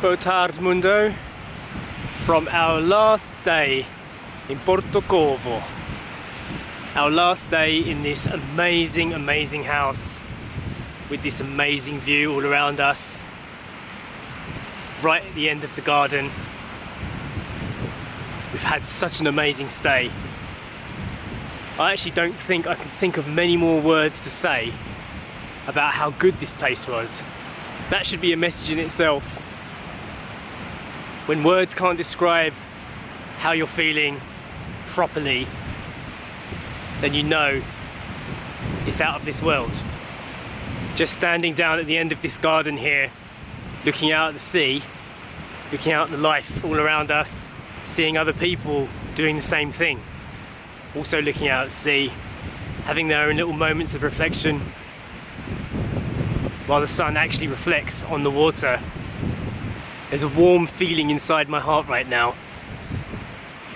Boa tarde, Mundo, from our last day in Porto. Our last day in this amazing, amazing house with this amazing view all around us, right at the end of the garden. We've had such an amazing stay. I actually don't think I can think of many more words to say about how good this place was. That should be a message in itself. When words can't describe how you're feeling properly, then you know it's out of this world. Just standing down at the end of this garden here, looking out at the sea, looking out at the life all around us, seeing other people doing the same thing, also looking out at the sea, having their own little moments of reflection while the sun actually reflects on the water. There's a warm feeling inside my heart right now,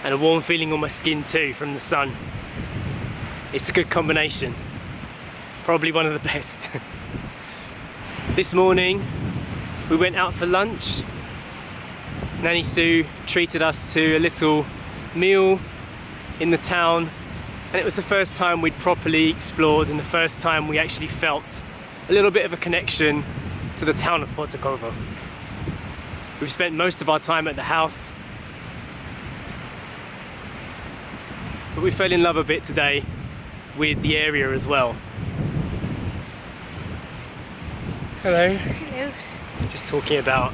and a warm feeling on my skin too from the sun. It's a good combination, probably one of the best. This morning we went out for lunch. Nanny Sue treated us to a little meal in the town, and it was the first time we'd properly explored and the first time we actually felt a little bit of a connection to the town of Porto. We've spent most of our time at the house, but we fell in love a bit today with the area as well. Hello. Hello. Just talking about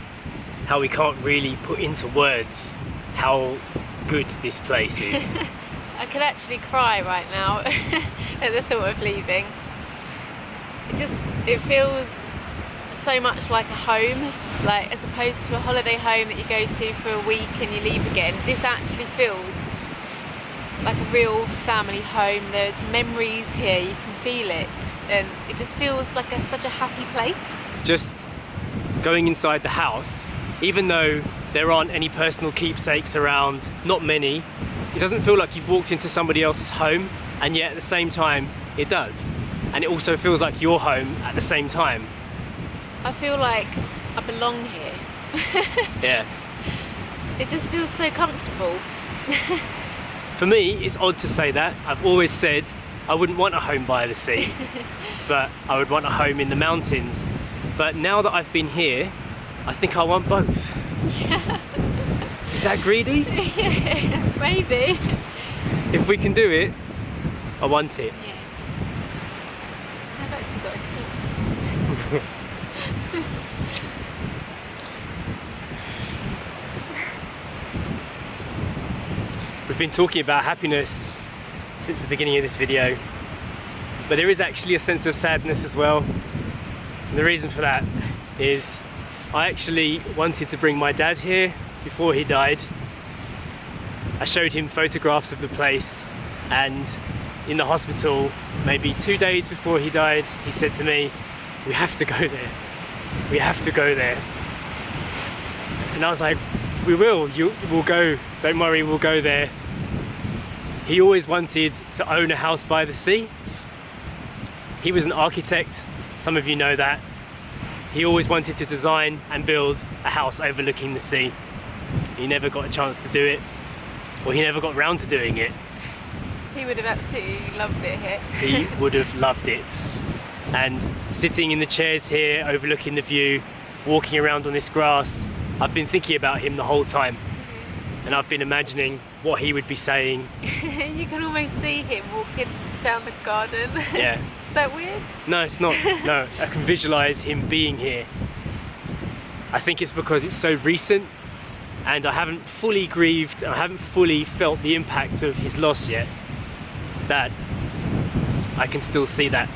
how we can't really put into words how good this place is. I could actually cry right now at the thought of leaving. It feels so much like a home, like as opposed to a holiday home that you go to for a week and you leave again. This actually feels like a real family home. There's memories here, you can feel it, and it just feels like such a happy place. Just going inside the house, even though there aren't any personal keepsakes around, not many, it doesn't feel like you've walked into somebody else's home, and yet at the same time it does. And it also feels like your home at the same time. I feel like I belong here. Yeah. It just feels so comfortable. For me, it's odd to say that. I've always said I wouldn't want a home by the sea, but I would want a home in the mountains. But now that I've been here, I think I want both. Yeah. Is that greedy? Yeah, maybe. If we can do it, I want it. Yeah. I've actually got a tea. We've been talking about happiness since the beginning of this video, but there is actually a sense of sadness as well. And the reason for that is I actually wanted to bring my dad here before he died. I showed him photographs of the place, and in the hospital, maybe 2 days before he died, he said to me, "We have to go there. We have to go there." And I was like, "We will, we'll go, don't worry, we'll go there." He always wanted to own a house by the sea. He was an architect, some of you know that. He always wanted to design and build a house overlooking the sea. He never got a chance to do it, or he never got round to doing it. He would have absolutely loved it here. He would have loved it. And sitting in the chairs here, overlooking the view, walking around on this grass, I've been thinking about him the whole time. And I've been imagining what he would be saying. You can almost see him walking down the garden. Yeah. Is that weird? No, it's not. No, I can visualize him being here. I think it's because it's so recent, and I haven't fully grieved, I haven't fully felt the impact of his loss yet, that I can still see that.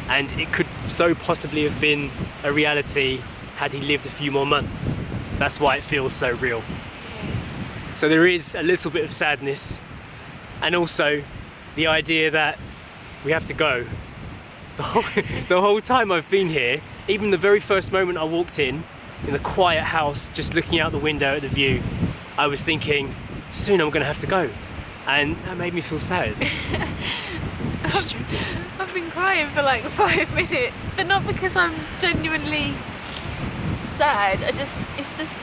And it could so possibly have been a reality had he lived a few more months. That's why it feels so real. So there is a little bit of sadness, and also the idea that we have to go. The whole time I've been here, even the very first moment I walked in the quiet house, just looking out the window at the view, I was thinking, soon I'm gonna have to go. And that made me feel sad. I've been crying for like 5 minutes, but not because I'm genuinely sad. It's just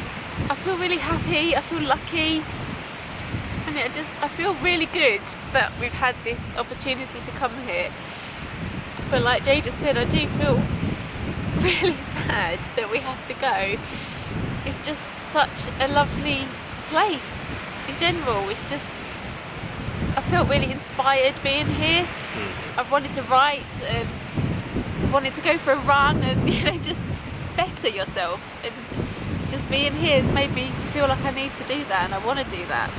I feel really happy, I feel lucky. I mean, I feel really good that we've had this opportunity to come here. But like Jay just said, I do feel really sad that we have to go. It's just such a lovely place in general. It's just, I felt really inspired being here. I've wanted to write and wanted to go for a run and, you know, just better yourself. And just being here has made me feel like I need to do that, and I want to do that.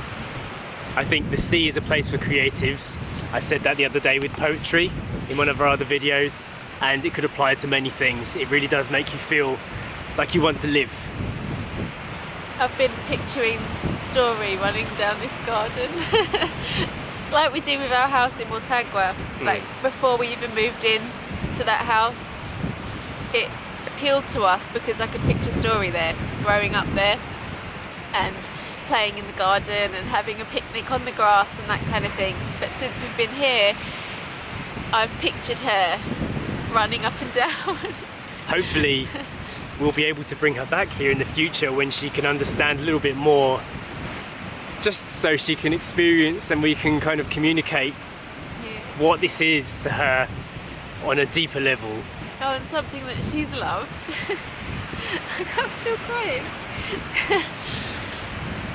I think the sea is a place for creatives. I said that the other day with poetry in one of our other videos, and it could apply to many things. It really does make you feel like you want to live. I've been picturing Story running down this garden like we do with our house in Mortagua. Like before we even moved in to that house, it appealed to us because I could picture Story there, growing up there and playing in the garden and having a picnic on the grass and that kind of thing. But since we've been here, I've pictured her running up and down. Hopefully we'll be able to bring her back here in the future when she can understand a little bit more, just so she can experience and we can kind of communicate what this is to her on a deeper level. Oh, and something that she's loved. I'm still crying.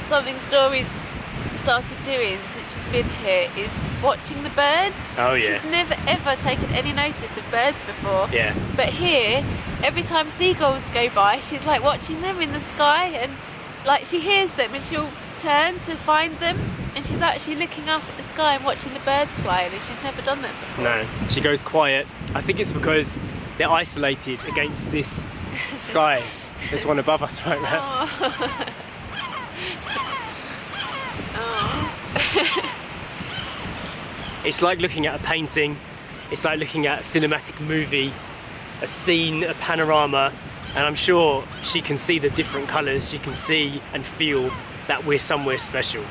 Something Story's started doing since she's been here is watching the birds. Oh yeah. She's never ever taken any notice of birds before. Yeah. But here, every time seagulls go by, she's like watching them in the sky, and like she hears them and she'll turn to find them, and she's actually looking up at the sky and watching the birds fly, and she's never done that before. No, she goes quiet. I think it's because they're isolated against this sky. There's one above us right now. Oh. Oh. It's like looking at a painting, it's like looking at a cinematic movie, a scene, a panorama, and I'm sure she can see the different colours, she can see and feel that we're somewhere special. Yeah.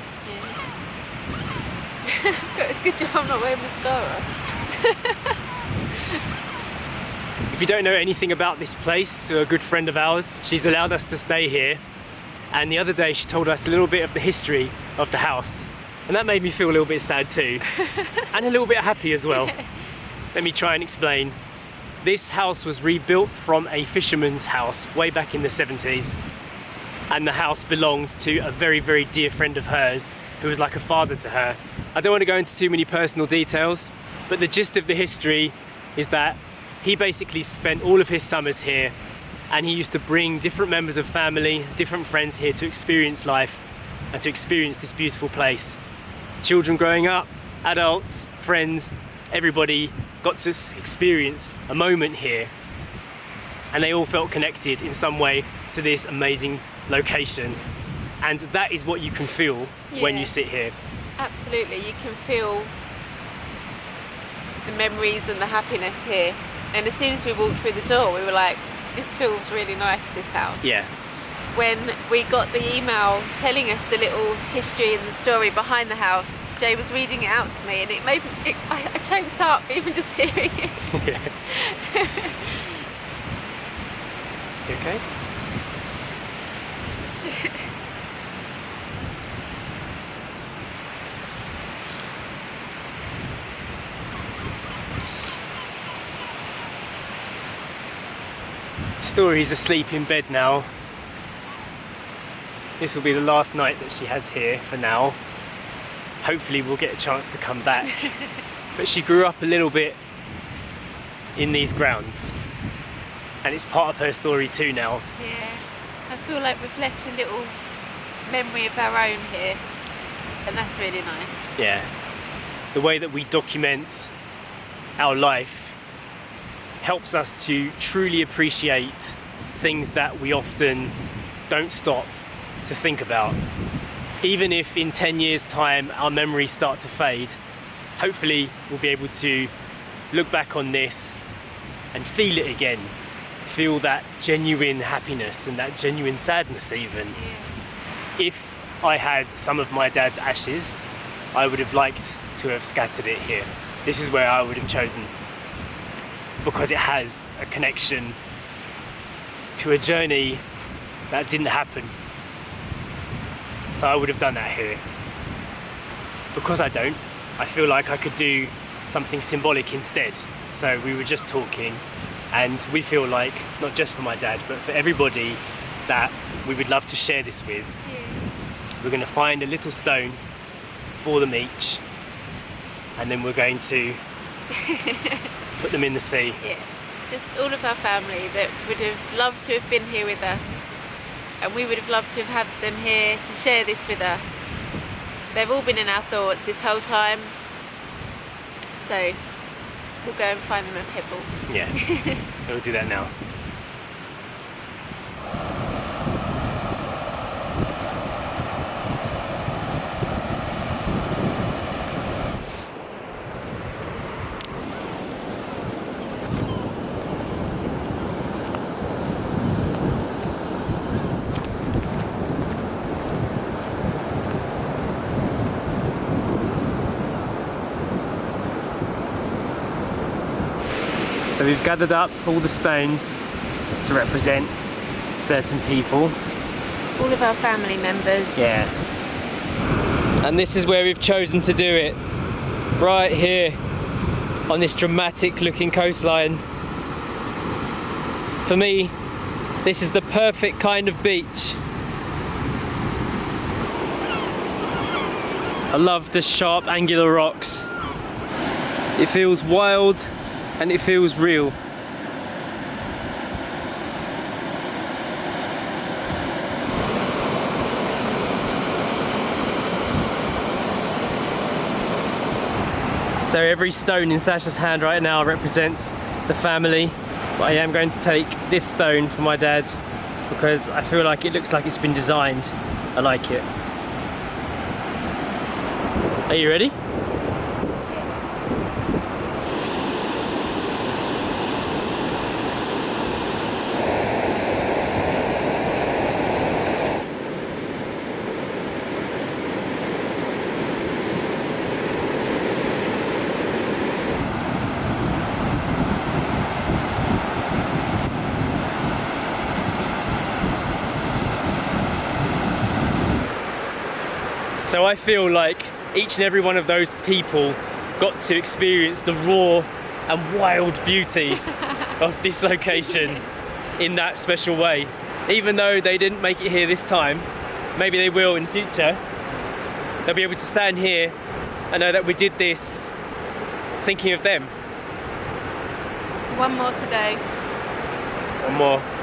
It's a good job I'm not wearing mascara. If you don't know anything about this place, to a good friend of ours, she's allowed us to stay here, and the other day she told us a little bit of the history of the house, and that made me feel a little bit sad too, and a little bit happy as well. Yeah. Let me try and explain. This house was rebuilt from a fisherman's house way back in the 70s, and the house belonged to a very, very dear friend of hers who was like a father to her. I don't want to go into too many personal details, but the gist of the history is that he basically spent all of his summers here, and he used to bring different members of family, different friends here to experience life and to experience this beautiful place. Children growing up, adults, friends, everybody got to experience a moment here, and they all felt connected in some way to this amazing location, and that is what you can feel when you sit here. Absolutely, you can feel the memories and the happiness here, and as soon as we walked through the door we were like, this feels really nice, this house. Yeah. When we got the email telling us the little history and the story behind the house, Jay was reading it out to me, and it made me, I choked up even just hearing it. Yeah. You okay? Story's asleep in bed now. This will be the last night that she has here for now. Hopefully we'll get a chance to come back. But she grew up a little bit in these grounds, and it's part of her story too now. Yeah, I feel like we've left a little memory of our own here, and that's really nice. Yeah, the way that we document our life helps us to truly appreciate things that we often don't stop to think about. Even if in 10 years time our memories start to fade, hopefully we'll be able to look back on this and feel it again. Feel that genuine happiness and that genuine sadness even. Yeah. If I had some of my dad's ashes, I would have liked to have scattered it here. This is where I would have chosen, because it has a connection to a journey that didn't happen So I would have done that here. Because I don't, I feel like I could do something symbolic instead. So we were just talking, and we feel like, not just for my dad, but for everybody that we would love to share this with, we're going to find a little stone for them each, and then we're going to put them in the sea. Yeah, just all of our family that would have loved to have been here with us, and we would have loved to have had them here to share this with us. They've all been in our thoughts this whole time, so we'll go and find them a pebble. Yeah, we'll do that now. So we've gathered up all the stones to represent certain people. All of our family members. Yeah. And this is where we've chosen to do it. Right here on this dramatic looking coastline. For me, this is the perfect kind of beach. I love the sharp angular rocks. It feels wild and it feels real. So every stone in Sasha's hand right now represents the family. But I am going to take this stone for my dad because I feel like it looks like it's been designed. I like it. Are you ready? So I feel like each and every one of those people got to experience the raw and wild beauty of this location in that special way. Even though they didn't make it here this time, maybe they will in future, they'll be able to stand here and know that we did this thinking of them. One more to go. One more.